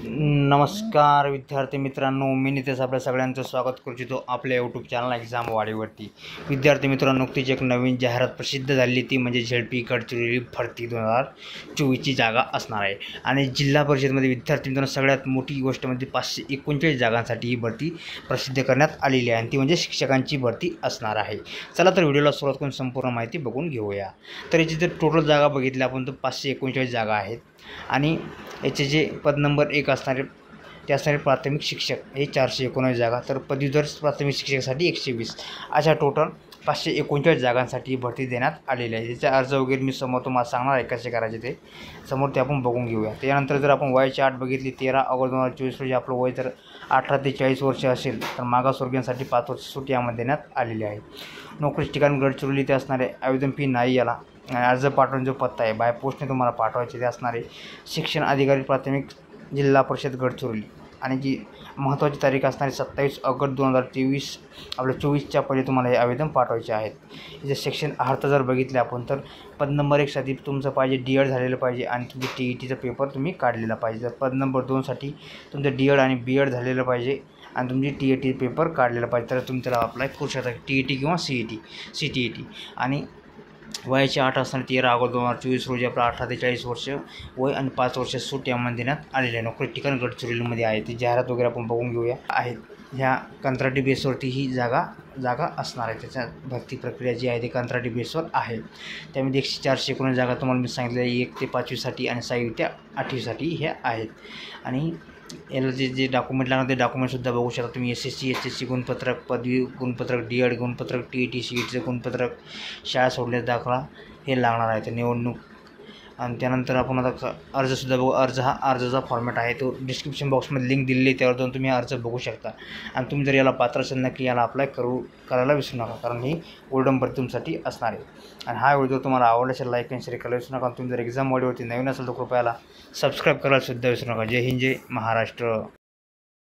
नमस्कार विद्यार्थी मित्रांनो, मी नितेश आपल्या सगळ्यांचं स्वागत करू इच्छितो आपल्या यूट्यूब चॅनल एक्झाम वाडीवरती। विद्यार्थी मित्रांनो, नुकतीच एक नवीन जाहिरात प्रसिद्ध झाली ती म्हणजे झेडपी गडचिरोली भरती 2024ची जागा असणार आहे। आणि जिल्हा परिषदेमध्ये विद्यार्थी मित्रांनो सगळ्यात मोठी गोष्ट म्हणजे 539 जागांसाठी ही भरती प्रसिद्ध करण्यात आलेली आहे आणि ती म्हणजे शिक्षकांची भरती असणार आहे। चला तर व्हिडिओला सुरुवात करून संपूर्ण माहिती बघून घेऊया। तर याची जर टोटल जागा बघितली आपण तर 539 जागा आहेत आणि याचे जे पद नंबर 1 असणारे ते असणारे प्राथमिक शिक्षक हे 419 जागा, तर पदवीधर प्राथमिक शिक्षकासाठी 120, अशा टोटल 539 जागांसाठी भरती देण्यात आलेली आहे। त्याचा अर्ज वगैरे मी समोर तुम्हाला सांगणार आहे कसे करायचे ते समोर ते आपण बघून घेऊया। त्यानंतर जर आपण वयाची अट बघितली 13 ऑगस्ट 2024 रोजी आपलं वय जर 18 ते 40 वर्ष असेल तर मागासवर्गीयांसाठी 5 वर्ष सूट यामध्ये देण्यात आलेली आहे। नोकरी ठिकाण गडचिरोली ते असणारे, आवेदन फी नाही याला, अर्ज पाठवून जो पत्ता आहे बाय पोस्टने तुम्हाला पाठवायचे ते असणारे शिक्षण अधिकारी प्राथमिक जिल्हा परिषद गडचिरोली आणि जी महत्त्वाची तारीख असणारी 27 ऑगस्ट 2023 आपल्या 24च्या पहिले तुम्हाला हे आवेदन पाठवायचे आहेत। याचे सेक्शन अर्थ जर बघितले आपण तर पद नंबर 1 साठी तुमचं पाहिजे DED झालेलं पाहिजे आणि तुमची TETचा पेपर तुम्ही काढलेला पाहिजे। तर पद नंबर 2 साठी तुमचं DED आणि BED झालेलं पाहिजे आणि तुमची TET पेपर काढलेला पाहिजे, तर तुम्ही त्याला अप्लाय करू शकता, TET किंवा CTET। आणि वयाची अट असणारी 13 ऑगस्ट 2024 रोजी आपलं 18 ते 40 वर्ष वय आणि 5 वर्ष सूट यामध्ये देण्यात आलेले आहे। नोकरी ठिकाण गडचिरोलीमध्ये आहे, ती जाहिरात वगैरे आपण बघून घेऊया। आहेत ह्या कंत्राटी बेसवरती ही जागा असणार आहे। त्याच्या भरती प्रक्रिया जी आहे ती कंत्राटी बेसवर आहे। त्यामध्ये 419 जागा तुम्हाला मी सांगितलेल्या 1 ते 5वीसाठी आणि 6वी ते 8वीसाठी ह्या आहेत। आणि याला जे डॉक्युमेंट लागणार ते डॉक्युमेंटसुद्धा बघू शकता तुम्ही। SSC गुणपत्रक, पदवी गुणपत्रक, DED गुणपत्रक, TET CETचं गुणपत्रक, शाळा सोडण्याचा दाखला हे लागणार आहे ते निवडणूक। आणि त्यानंतर आपण आता अर्जसुद्धा बघू। हा अर्जाचा फॉर्मॅट आहे, तो डिस्क्रिप्शन बॉक्समध्ये लिंक दिलेली आहे, त्यावर जाऊन तुम्ही अर्ज बघू शकता। आणि तुम्ही जर याला पात्र असेल नक्की याला अप्लाय करायला विसरू नका, कारण ही गोल्डन भरती तुमच्यासाठी असणार आहे। आणि हा व्हिडिओ तुम्हाला आवडला असेल लाईक आणि शेअर करायला विसरू नका। तुम्ही जर एक्झाम वाडीवरती नवीन असेल तर कृपया सबस्क्राईब करायला सुद्धा विसरू नका। जय हिंद, जय महाराष्ट्र।